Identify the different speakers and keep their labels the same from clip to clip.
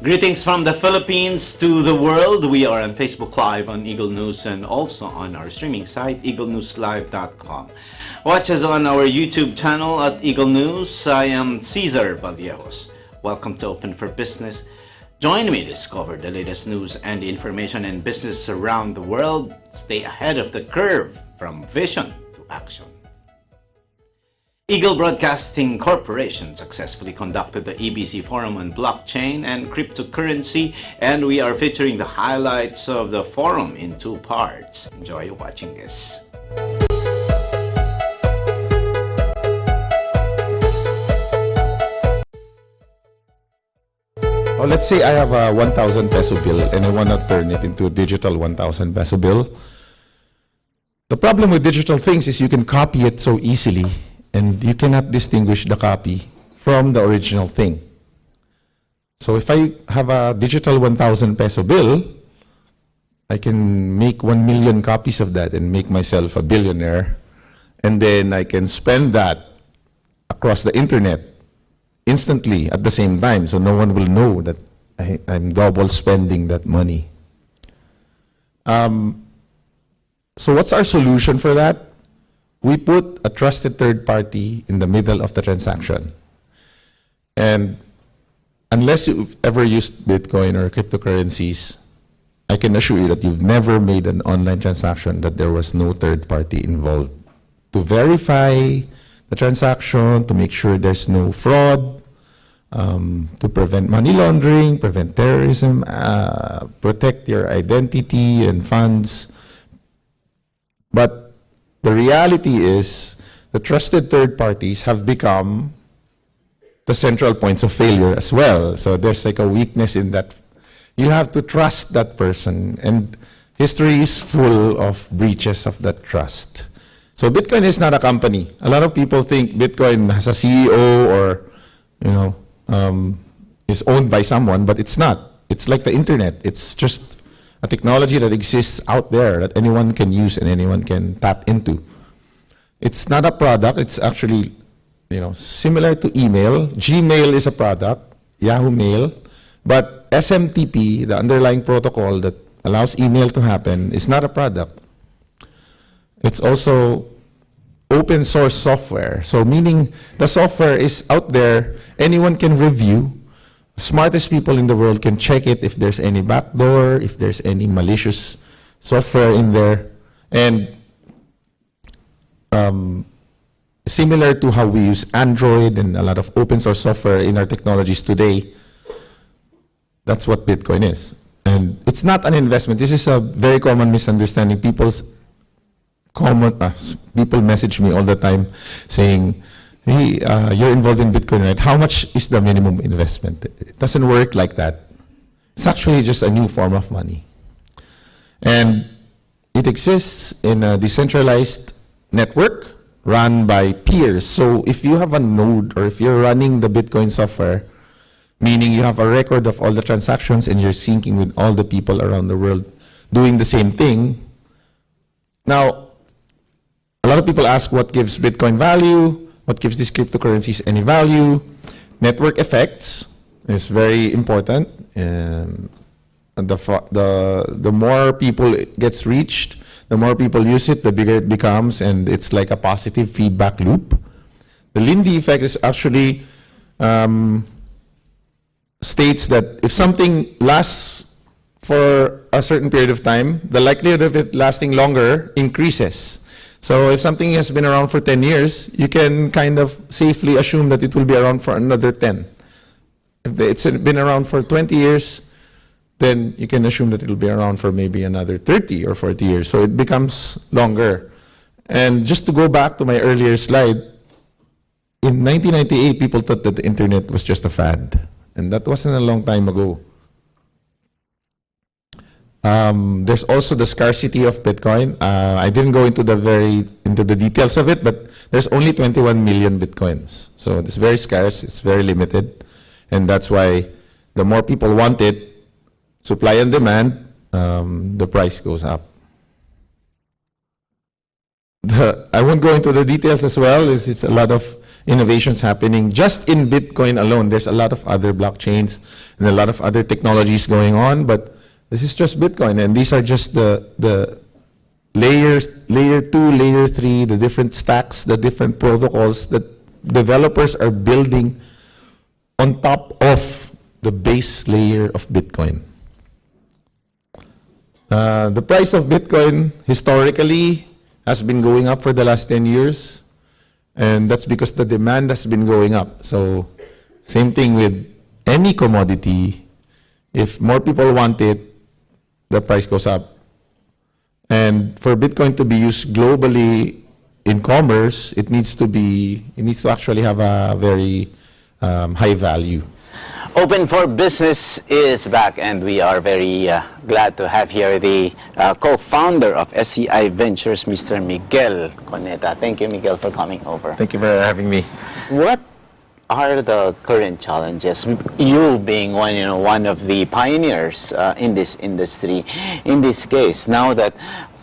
Speaker 1: Greetings from the Philippines to the world. We are on Facebook Live on Eagle News and also on our streaming site, eaglenews.ph. Watch us on our YouTube channel at Eagle News. I am Cesar Vallejos. Welcome to Open for Business. Join me to discover the latest news and information in business around the world. Stay ahead of the curve from vision to action. Eagle Broadcasting Corporation successfully conducted the EBC Forum on blockchain and cryptocurrency, and we are featuring the highlights of the forum in two parts. Enjoy watching this.
Speaker 2: Well, let's say I have a 1,000 peso bill and I want to turn it into a digital 1,000 peso bill. The problem with digital things is you can copy it so easily, and you cannot distinguish the copy from the original thing. So if I have a digital 1,000 peso bill, I can make 1 million copies of that and make myself a billionaire. And then I can spend that across the internet instantly at the same time, so no one will know that I'm double spending that money. So what's our solution for that? We put a trusted third party in the middle of the transaction. And unless you've ever used Bitcoin or cryptocurrencies, I can assure you that you've never made an online transaction that there was no third party involved to verify the transaction, to make sure there's no fraud, to prevent money laundering, prevent terrorism, protect your identity and funds. But the reality is the trusted third parties have become the central points of failure as well. So there's like a weakness in that. You have to trust that person, and history is full of breaches of that trust. So Bitcoin is not a company. A lot of people think Bitcoin has a CEO or, is owned by someone, but it's not. It's like the internet. It's just a technology that exists out there that anyone can use and anyone can tap into. It's not a product. It's actually, similar to email. Gmail is a product, Yahoo Mail, but SMTP, the underlying protocol that allows email to happen, is not a product. It's also open source software. So meaning the software is out there, anyone can review. Smartest people in the world can check it if there's any backdoor, if there's any malicious software in there. And similar to how we use Android and a lot of open source software in our technologies today, that's what Bitcoin is. And it's not an investment. This is a very common misunderstanding. People message me all the time saying, hey, you're involved in Bitcoin, right? How much is the minimum investment? It doesn't work like that. It's actually just a new form of money. And it exists in a decentralized network run by peers. So if you have a node or if you're running the Bitcoin software, meaning you have a record of all the transactions and you're syncing with all the people around the world doing the same thing. Now, a lot of people ask what gives Bitcoin value? What gives these cryptocurrencies any value? Network effects is very important. The more people it gets reached, the more people use it, the bigger it becomes, and it's like a positive feedback loop. The Lindy effect is actually states that if something lasts for a certain period of time, the likelihood of it lasting longer increases. So if something has been around for 10 years, you can kind of safely assume that it will be around for another 10. If it's been around for 20 years, then you can assume that it will be around for maybe another 30 or 40 years. So it becomes longer. And just to go back to my earlier slide, in 1998, people thought that the internet was just a fad. And that wasn't a long time ago. There's also the scarcity of Bitcoin. I didn't go into the details of it, but there's only 21 million Bitcoins. So it's very scarce, it's very limited. And that's why the more people want it, supply and demand, the price goes up. I won't go into the details as well. It's a lot of innovations happening. Just in Bitcoin alone, there's a lot of other blockchains and a lot of other technologies going on, but this is just Bitcoin, and these are just the layers, layer 2, layer 3, the different stacks, the different protocols that developers are building on top of the base layer of Bitcoin. The price of Bitcoin historically has been going up for the last 10 years, and that's because the demand has been going up. So same thing with any commodity. If more people want it, the price goes up. And for Bitcoin to be used globally in commerce, it needs to actually have a very high value.
Speaker 1: Open for Business is back, and we are very glad to have here the co-founder of SCI Ventures, Mr. Miguel Cuneta. Thank you, Miguel, for coming over.
Speaker 2: Thank you for having me.
Speaker 1: What are the current challenges? You being one of the pioneers in this industry. In this case, now that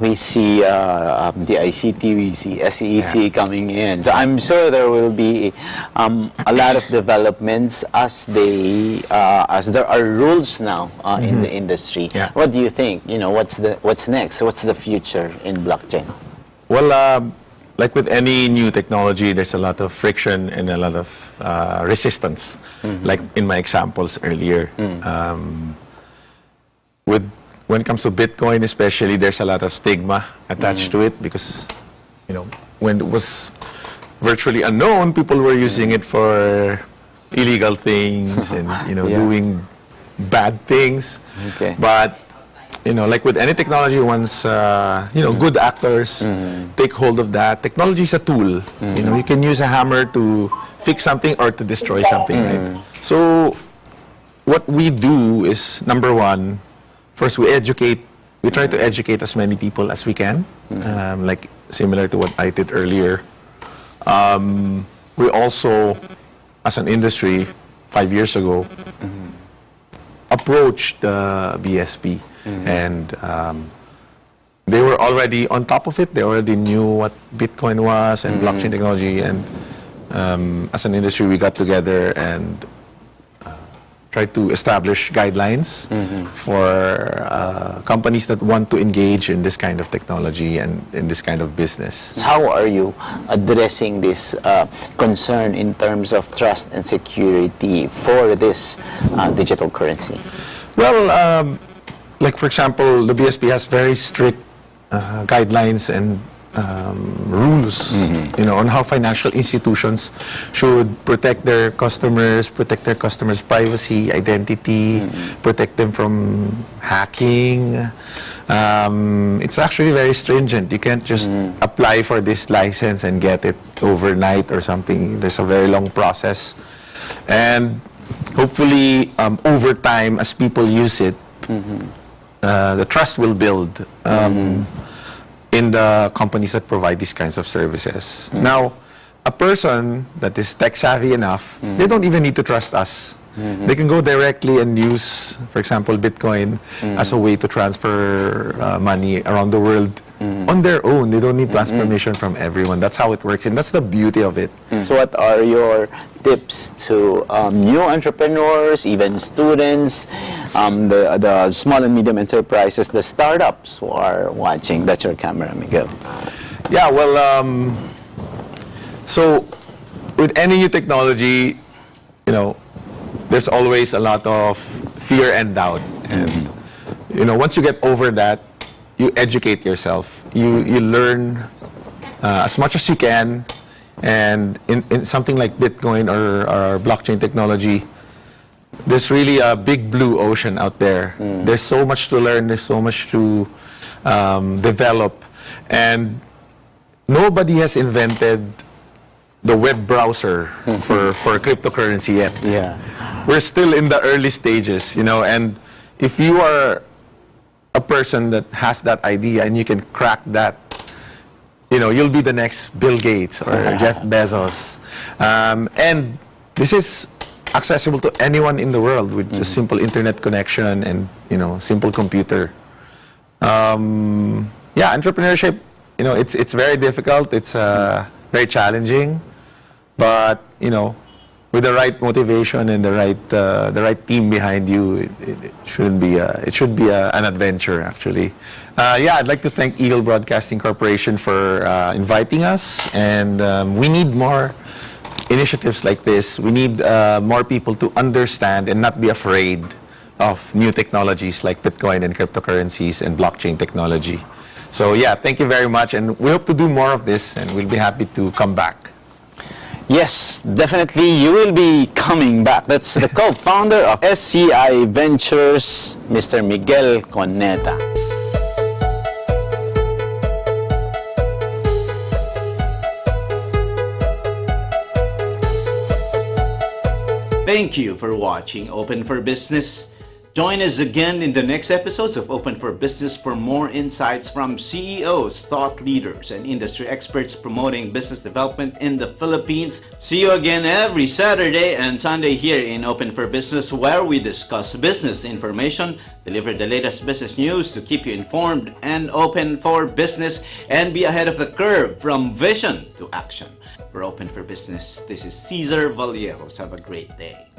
Speaker 1: we see the ICT, we see SEC coming in. So I'm sure there will be a lot of developments as there are rules now in the industry.
Speaker 2: Yeah.
Speaker 1: What do you think? What's next? What's the future in blockchain?
Speaker 2: Well, like with any new technology, there's a lot of friction and a lot of resistance, like in my examples earlier. When it comes to Bitcoin especially, there's a lot of stigma attached to it because, when it was virtually unknown, people were using it for illegal things and, doing bad things.
Speaker 1: Okay.
Speaker 2: But like with any technology, once good actors take hold of that, technology is a tool. You can use a hammer to fix something or to destroy something, right? So what we do is, number one, first we try to educate as many people as we can, like similar to what I did earlier. We also, as an industry, 5 years ago, approached the BSP. And they were already on top of it. They already knew what Bitcoin was and blockchain technology. And as an industry, we got together and tried to establish guidelines for companies that want to engage in this kind of technology and in this kind of business.
Speaker 1: How are you addressing this concern in terms of trust and security for this digital currency?
Speaker 2: Well, like for example, the BSP has very strict guidelines and rules, on how financial institutions should protect their customers' privacy, identity, protect them from hacking. It's actually very stringent. You can't just apply for this license and get it overnight or something. There's a very long process. And hopefully, over time, as people use it, the trust will build in the companies that provide these kinds of services. Now, a person that is tech savvy enough, they don't even need to trust us. They can go directly and use, for example, Bitcoin as a way to transfer money around the world on their own. They don't need to ask permission from everyone. That's how it works, and that's the beauty of it.
Speaker 1: So what are your tips to new entrepreneurs, even students, the small and medium enterprises, the startups who are watching? That's your camera, Miguel.
Speaker 2: Yeah, well, so with any new technology, there's always a lot of fear and doubt. And, once you get over that, you educate yourself. You learn as much as you can. And in something like Bitcoin or blockchain technology, there's really a big blue ocean out there. There's so much to learn. There's so much to develop. And nobody has invented the web browser for cryptocurrency yet.
Speaker 1: Yeah.
Speaker 2: We're still in the early stages, and if you are a person that has that idea and you can crack that, you'll be the next Bill Gates or Jeff Bezos. And this is accessible to anyone in the world with just simple internet connection and, simple computer. Entrepreneurship, it's very difficult. It's very challenging. But, with the right motivation and the right team behind you, it should be an adventure, actually. I'd like to thank Eagle Broadcasting Corporation for inviting us, and we need more initiatives like this. We need more people to understand and not be afraid of new technologies like Bitcoin and cryptocurrencies and blockchain technology. So thank you very much, and we hope to do more of this, and we'll be happy to come back.
Speaker 1: Yes, definitely you will be coming back. That's the co-founder of SCI Ventures, Mr. Miguel Cuneta. Thank you for watching Open for Business. Join us again in the next episodes of Open for Business for more insights from CEOs, thought leaders, and industry experts promoting business development in the Philippines. See you again every Saturday and Sunday here in Open for Business, where we discuss business information, deliver the latest business news to keep you informed and open for business, and be ahead of the curve from vision to action. For Open for Business, this is Cesar Vallejos. Have a great day.